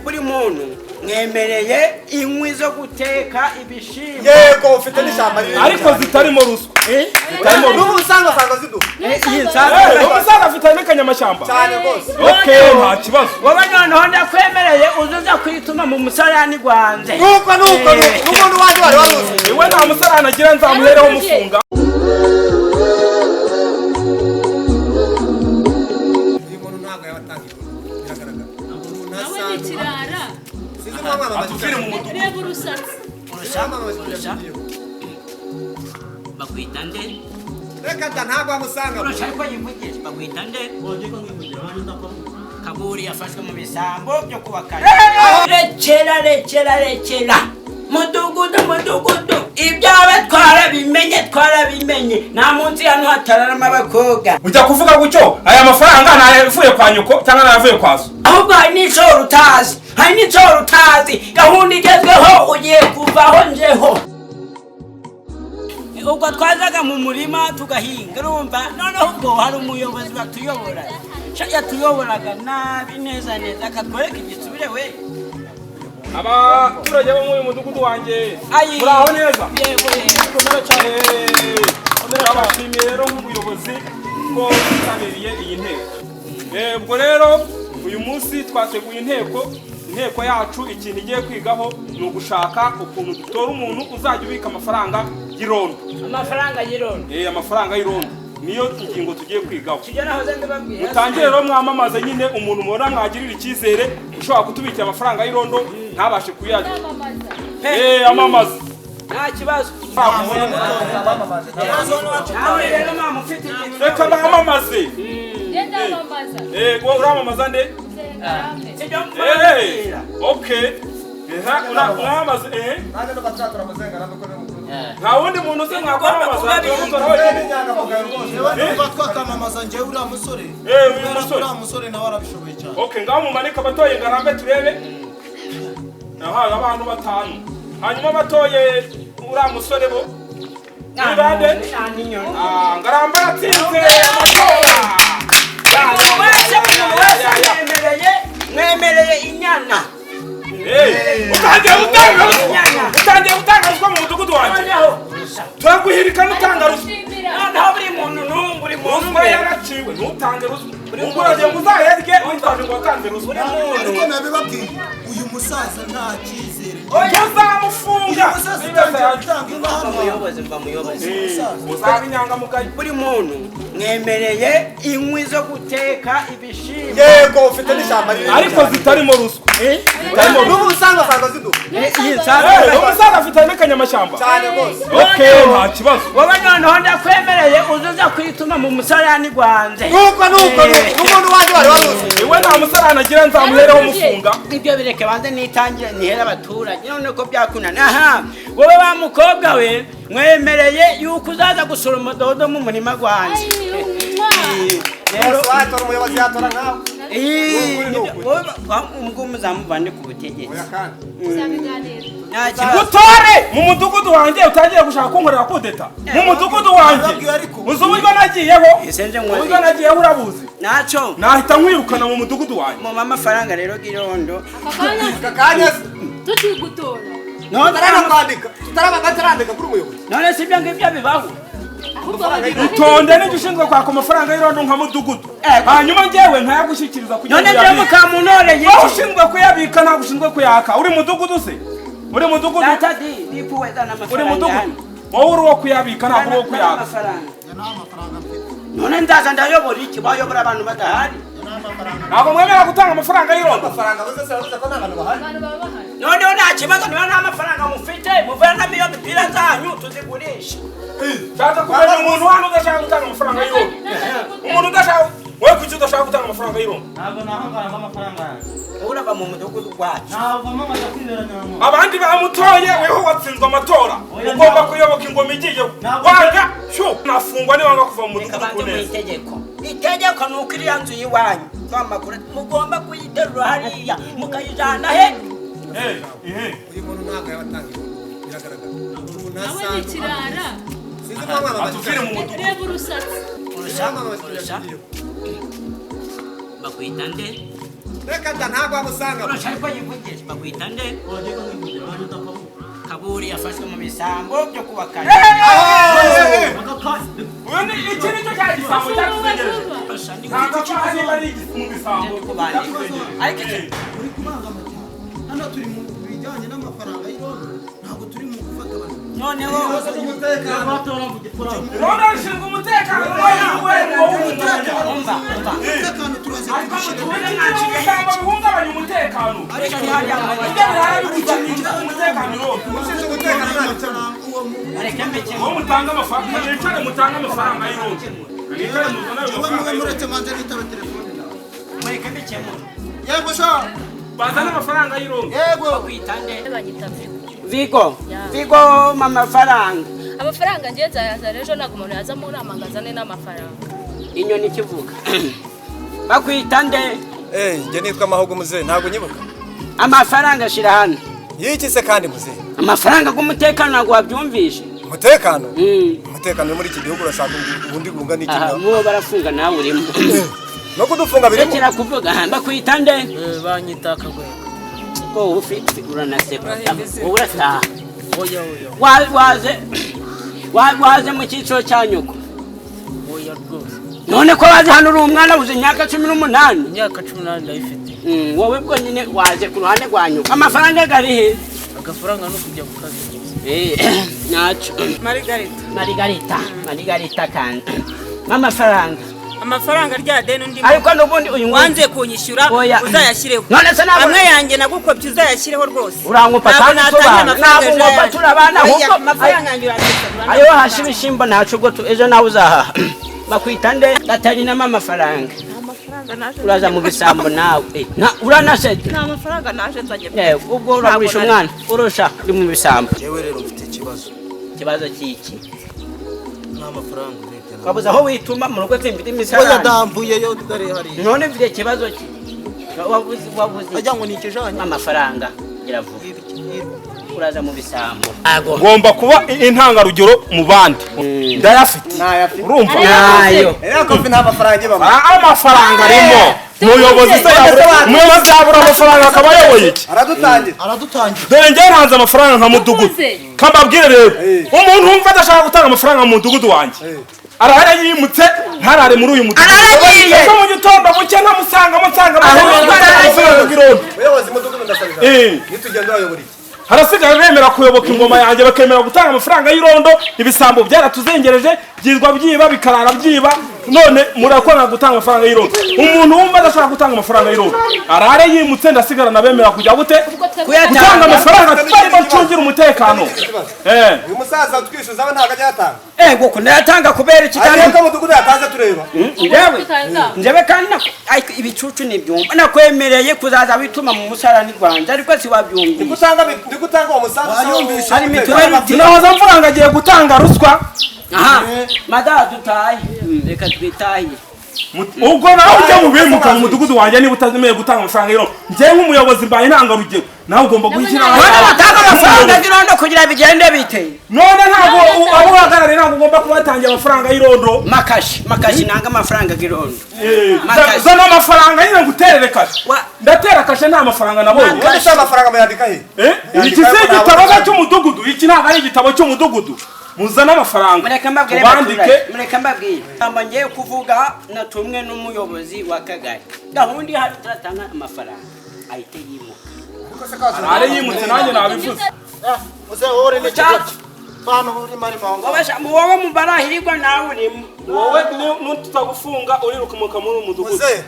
buri muntu mwemereye inkwi zo guteka ibishimbo yego ufite n'ishyamba ariko zitarimo ruswa zitarimo n'ubu usanga ziduha usanga afite n'akanyamashyamba cyane rwose nta kibazo wowe noneho ndakwemereye uzuza kwituma mu musarani gwanze nuko n'umuntu wanjye wari waruzi iwe nta musarani agira nzamuhereho umufunga atuvire mu mudugudu reba urusatsi bakwita nde reka ntabwo amusanga urashaka yivugisha bakwita nde Kaburi yafashwe mu bisambo byo kubakana rekera mudugudu ibyawe twarabimenye nta munsi hano hatararama abakobwa ujya kuvuga gutyo aya mafaranga ntayavuye kwa nyoko cyangwa ntayavuye kwa so ahubwo hari n'icyo utazi gahunda igezweho ugiye kuvaho njeho ubwo twazaga mu murima tugahinga urumva noneho ubwo hari umuyobozi batuyobora yatuyoboraga nabi neza akatwereka igisubire we abaturage bo muri mudugudu wanjye muraho neza turabashimiye rero nk'ubuyobozi ko bitabiriye iyi nteko ubwo rero uyu munsi twateguye inteko yacu ikintu igiye kwigaho ni ugushaka ukuntu dutora umuntu uzajya ubika amafaranga y'irondo amafaranga y'irondo niyo ingingo tugiye kwigaho mutangire rero mwamamaza nyine umuntu mubona mwagirira icyizere ushobora kutubikira amafaranga y'irondo ntabashe kuyarya amamaza nta kibazo reka bamamaze uramamaza nde okay uramamaza nta wundi muntu uzi mwakwamamaza twakamamaza njyewe uriya musore uriya musore nawe arabishoboye cyane okay ngaho mumanika abatoye ngarambe turebe nahaye abantu 5 hanyuma abatoye uriya musore bo nibande ngarambe atsinze mwemereye inyana utangiye gutanga ruswa mu mudugudu wanjye turaguhirika n'utanga ruswa noneho buri muntu ruswa yaraciwe ntutange ruswa ubwo uragiye ngo uzahebwe witwaje ngo watanze ruswa ariko nabibabwiye uyu musaza nta cyizere uzamufunga uzaba inyangamugayo buri muntu mwemereye inkwi zo guteka ibishimbo yego ufite n'ishyamba ariko zitarimo ruswa n'ubu usanga ziduha umusaza afite n'akanyamashyamba cyane rwose nta kibazo wowe noneho ndakwemereye uzuza kwituma mu musarani gwanze nuko n'umuntu wanjye wari waruzi iwe nta musarani agira nzamuhereho umufunga ibyo bireke banze nitangire nihere abaturage none ko byakunana wowe wa mukobwa we mwemereye yuko uzaza gusoroma dodo mu murima gwanze rero watora umuyobozi yatora nkawe muzamuvane ku butegetsi utore mu mudugudu wanjye utangiye gushaka kunkorera kudeta mu mudugudu wanjye uzi uburyo nagiyeho urabuzi nacyo nahita nkwirukana mu mudugudu wanjye mu amafaranga rero girondo kakanya tutigutora tutarandika kuri umuyobozi none si ibyo ngibyo bibaho utonde n'icyo ushinzwe kwaka amafaranga y'irondo nka mudugudu hanyuma njyewe nkayagushyikiriza kugira ngo none byo mukamunoreye wowe ushinzwe kuyabika ntabwo ushinzwe kuyaka uri mudugudu se uri mudugudu wowe uri uwo kuyabika ntabwo uri uwo kuyaka none ndaza ndayobora iki bayobora abantu badahari ntabwo mwemera gutanga amafaranga y'irondo noneho nta kibazo niba nta mafaranga mufite muvanamo iyo mipira zanyu tuzigurisha shaka kumenya umuntu hano udashaka gutanga amafaranga y'irondo umuntu udashaka wowe kuki udashaka gutanga amafaranga y'irondo ntabwo nahangana amafaranga yanjye urava mu mudugudu wacu ntabwo mpamaze kwiberanya abandi bamutoye weho watsinzwe amatora ugomba kuyoboka ingoma igiyeho wanga nafungwa niba wanga kuva mu mudugudu ku neza itegeko ni uko iriya nzu y'iwanyu mugomba kuyiterura hariya mukayijyana he uyu muntu ntabwo yabatangiye biragaragara nawe ni ikirara atuvire mu mudugudu reba urusatsi bakwita nde reka da ntabwo wamusanga urashaka ko yivugisha bakwita nde kaburi yafashwe mu bisambo byo kubakana uyu ni iki nicyo cya gisambo cyatuzengereje ntabwo azi bari mu bisambo ariko uri kubangamira hano turi mu bijyanye n'amafaranga y'irondo ntabwo turi mu gufata abantu noneho rondo rishinzwe umutekano umutekano turaze kubishyira ibisambo bihungabanya umutekano ariko uwo mutanga amafaranga mwicare mutange amafaranga y'irondo mwicare muzane ayo mafaranga muretse manze nitaba telefone mureke mbikemura yego sha bazane amafaranga y'irondo yego bakwita nde banyita Vigo Vigo amafaranga amafaranga ngiye nzayazana ejo ntabwo umuntu yaza mu nama ngo azane n'amafaranga inyoni kivuga bakwita nde njye nitwa Mahogo muzehe ntabwo nyibuka amafaranga shira hano yiki se kandi muzehe amafaranga y'umutekano ntabwo wabyumvishe umutekano umutekano muri iki gihugu urashaka ubundi bunga n'iki aha mubo barafunga nawe urimo no kudufunga birimo rekera kuvuga bakwita nde banyita Kagwego ko ufite uranaseka urataha oya waze mu cyiciro cya nyoko oya rwose none ko waje hano uri umwana uzi imyaka 18 imyaka 18 ndayifite wowe bwo nyine waje ku ruhande rwa nyoko amafaranga gari he agafaranga no kujya ku kazi naco Margarita kandi amafaranga rya deni ndimo ariko nubundi uyu wanze kunyishyura uzayashyireho none se nabo amwe yanjye nagukopye uzayashyireho rwose urangupa kandi tubana nabo ngopa turabana ahubwo amafaranga yanjye urandika ayo hashi ibishimbo ntaco go ejo nawe uzahaha bakwita nde gatari nama amafaranga uraza mu bisambo nawe uranasete nta mafaranga naje nzajya ubwo uragurisha umwana urusha uri mu bisambo yewe rero mfite ikibazo cyiki nta mafaranga ufite wabuze aho wituma mu rugo mfite oya imisarane damvuye yo dore hari none mfite ikibazo ki wabuze ajya ngo ni ikijanye amafaranga iravuga uraza mu bisambo ngomba kuba intangarugero mu bandi ndayafite urumva nayo rero mfi nta mafaranga ibamo amafaranga arimo umuyobozi yabura amafaranga akaba ayoboye iki aradutangira dore njyewe ntanze amafaranga nka mudugudu kambabwire rero umuntu wumva adashaka gutanga amafaranga mu mudugudu wanjye arahari yimutse ntarare muri uyu mudugudu Araragiye! mu gitondo buke ntamusanga uyobozi mudugudu ndasabira nitugenda wayobora iki harasigaye bemera kuyoboka ingoma yanjye bakemera gutanga amafaranga y'irondo ibisambo byaratuzengereje byirwa byiba bikarara byiba none murakwanga gutanga amafaranga y'irondo umuntu wumva adashaka gutanga amafaranga y'irondo arare yimutse ndasigarana bemera kujya gute gutanga amafaranga barimo ncungira umutekano uyu musaza twishyuza we ntabwo ajya yatanga guko ndayatanga kubera iki kandi ariko mudugudu yatanze tureba njyewe kandi ibicucu n'ibyumba nakwemereye kuzaza wituma mu musarani rwanje ariko si wabyumvise ndikutanga uwo musaza wayumvisha hari mituweli nahoza mvuga ngo agiye gutanga ruswa aha mada dutaye reka twitaye ubwo nawe ujya mu bimuka mu mudugudu wanjye niba utazemeye gutanga amafaranga y'irondo njyewe nk'umuyobozi mbaye intangarugero nawe ugomba gushyira none batanga amafaranga y'irondo kugira bigende bite none ntabwo abo uhagarariye ntabwo ugomba kubatangira amafaranga y'irondo makashi nanga amafaranga y'irondo zana amafaranga nyine nguterere kashe ndatera kashe nta mafaranga nabonye kandi se amafaranga muyandika he iki si igitabo cy'umudugudu iki ntabwo ari igitabo cy'umudugudu muzana amafaranga mureka mbabwire ngiye kuvuga natumwe n'umuyobozi wa kagari gahunda ihari turatanga amafaranga ahite yimuka ari yimutse nanjye nabivuze muze wowe ni kigo bano uri mari mawo wowe mubarahirirwa nawe urimo wowe nututagufunga urirukamuka muri uyu mudugudu muze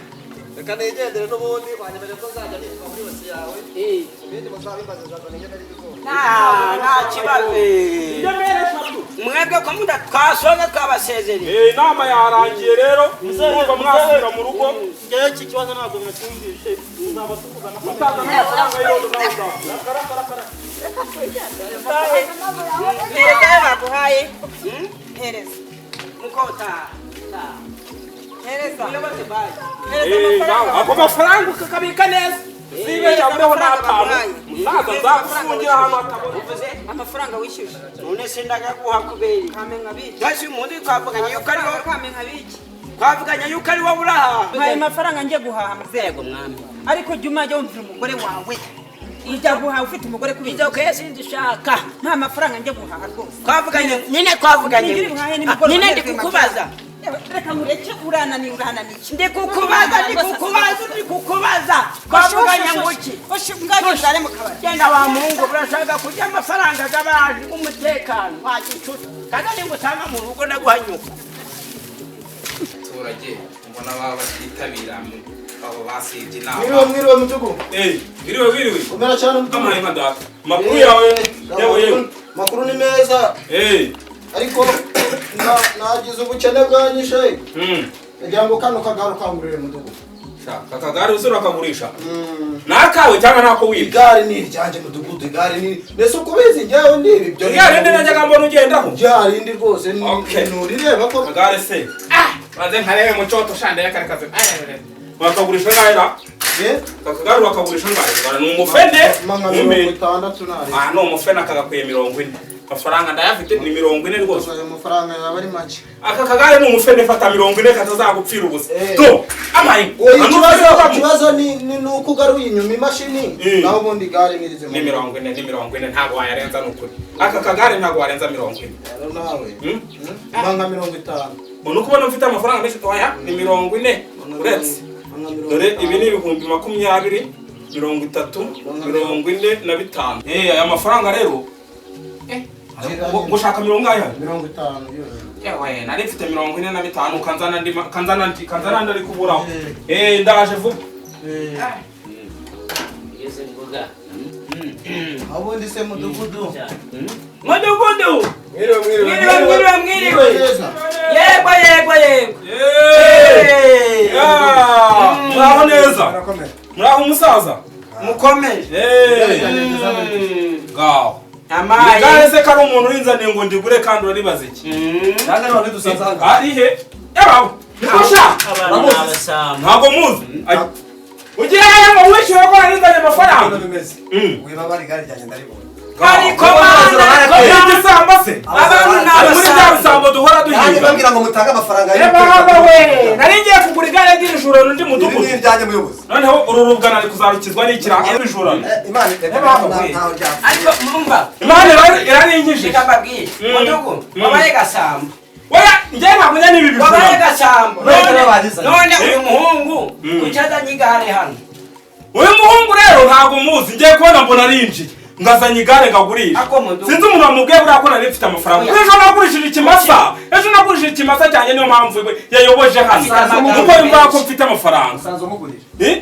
reka nigendere n'ubundi wanyemerera ko nzajya nitwa muri wese yawe ibindi muzabimbaza nzajya nigendere ibigori nta kibazo mwebwe ko twasonga twabasezereye inama yarangiye rero muzumva mwasubira mu rugo ngewe iki kibazo ntabwo mwacyumvishe uzaba tuvugana mutazana amafaranga y'irondo nawe mpereza baguhaye mpereza mukota mpereza ako mafaranga ukakabika neza zibeshya muriho n'atanu musaza nzagufungira ahantu hatabona amafaranga wishyuje none se ndagaguha kubera kame nkabiki twasi umuntu twavuganye yuko ariho kame nkabiki twavuganye yuko ari wowe uraha Haye mafaranga nje guhaha muzego yego mwami ariko juma ajya wumvira umugore wawe ujya guhaha ufite umugore kubijya ibyo kwese ndishaka nta mafaranga nje guhaha rwose twavuganye nyine twavuganye nyine ndi kukubaza reka mureke urananiye ndi kukubaza twavuganye ngo iki ngajye mu kabari genda wa mungu urashaka kurya amafaranga y'abantu umutekano wagicuta kandi ni ngutanga mu rugo ndaguhanyuka abaturage mbona baba batitabira abo basivye inama mwiriwe mutugu Wiriwe komera cyane mutugu kama hema data makuru yawe yewe makuru ni meza ariko nagize ubukene bwanyishe kugira ngo kano kagaro kangurire mutugu shaka kagari usura kagurisha nakawe cyangwa nako wiba igare ni ryanje mutugu igare ni nese uko bizi ngewe ndibi byo igare ndi najyaga mbona ugendaho ryari ndi rwose nurireba ko kagari se maze nkarebe mu cyoto shanda yakarekaze bakagurisha ngahera kagari bakagurisha ngahera ni umufende ni umufende akagakwiye 40 amafaranga ndayafite ni 40 rwose ayo mafaranga yaba ari make aka kagari ni umufende fata 40 katazagupfira ubusa to amaye ikibazo ni uko ugaruye inyuma imashini naho ubundi igare nirize ni 40 ntabwo wayarenza n'ukuri aka kagari ntabwo warenza 40 nawe manga 50 uno kubona mfite amafaranga menshi toya ni 40 uretse dore ibi ni ibihumbi 20 30 45 aya mafaranga rero gushaka 50 yewe nari mfite 45 kanzana ndari kuburaho ndaje vuba yese mvuga abundi se mudugudu mwiriwe yego muraho neza muraho umusaza mukomeye gaho amaye igare se kari umuntu urinzaniye ngo ndigure kandi uraribaza iki nanga none dusanzanga ari he yabaho nikusha ntabwo muzi ugiye ngo wishyure ko narinzanye amafaranga wiba bari igare ryanjye ndaribona ariko mana igisamba se abantu muri bya bisambo duhora duhinga babwira ngo mutange amafaranga nari ngiye kugura igare ry'ijoro n'undi mudugudu ni ryanjye muyobozi noneho uru rubwa kuzarukizwa n'ikiranga cy'ijoro imana ariko mumva imana irarinkije ikambabwiye mudugu wabaye gasambo oya njye ntabwo njya n'ibi wabaye bijura gasambo none uyu muhungu kucyazanye igare hano uyu muhungu rero ntabwo muzi ngiye kubona mbona arinjiye ngazanye igare ngagurisha sinzi umuntu wamubwiye buriya ko nari mfite amafaranga ejo nagurishije ikimasa cyanjye niyo mpamvu yayoboje hano nuko yumva ko mfite amafaranga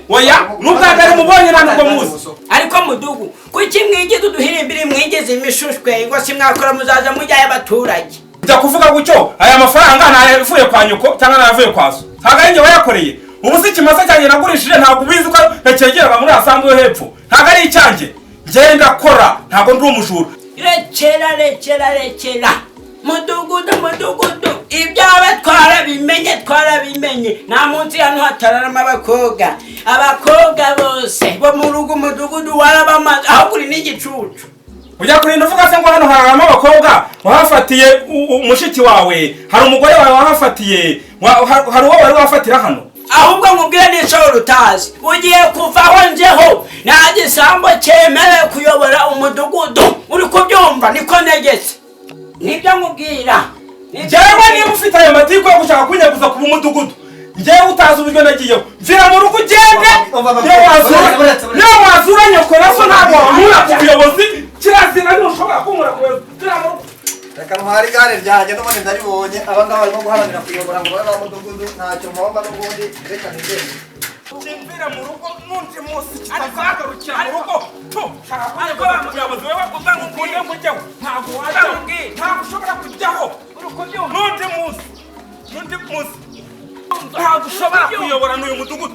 oya n'ubwagare mubonye ntabwo muzi ariko mudugu kuki mwigeze uduhirimbiri mwigeze imishushwe ngo si mwakora muzaza mujyaye abaturage njya kuvuga gutyo aya mafaranga ntayavuye kwa nyoko cyangwa ntayavuye kwa so ntabwo ari njye wayakoreye ubu si ikimasa cyanjye nagurishije ntabwo ubizi ko ntacyegeraga muri asambu yo hepfo ntabwo ari icyanjye ngenda kora ntabwo ndi umujura rekera mudugudu ibyawe twarabimenye nta munsi hano hatararama abakobwa bose bo mu rugo umudugudu warabamaze aho uri n'igicucu ujya kurinda uvuga se ngo hano hararama abakobwa wahafatiye umushiki wawe hari umugore wawe wahafatiye hari uwo wari wafatira hano ahubwo nkubwire n'icyo utazi ugiye kuvaho njeho nta gisambo cyemerewe kuyobora umudugudu uri kubyumva niko negetse nibyo nkubwira njyewe niba ufite ayo matiku yo gushaka kunyaguza kuba umudugudu njyewe utazi uburyo nagiyeho mvira mu rugo ugende niyo wazura nyoko naso ntabwo wamura ku buyobozi kirazira ntushobora kumura ku buyobozi reka ntwari igare ryanjye n'ubundi ndaribonye abangaba barimo guharanira kuyobora ngo babe ba mudugudu ntacyo mpomba n'ubundi reka nigende kimvira mu rugo n'undi munsi kitazagarukira mu rugo shaka kunyaguza ku buyobozi wewe ukunde kujyaho ntabwo wajyaho ntabwo ushobora kujyaho n'undi munsi ntabwo ushobora kuyobora n'uyu mudugudu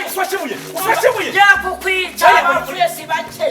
ufashe ibuye byakukwica abapfuye si bake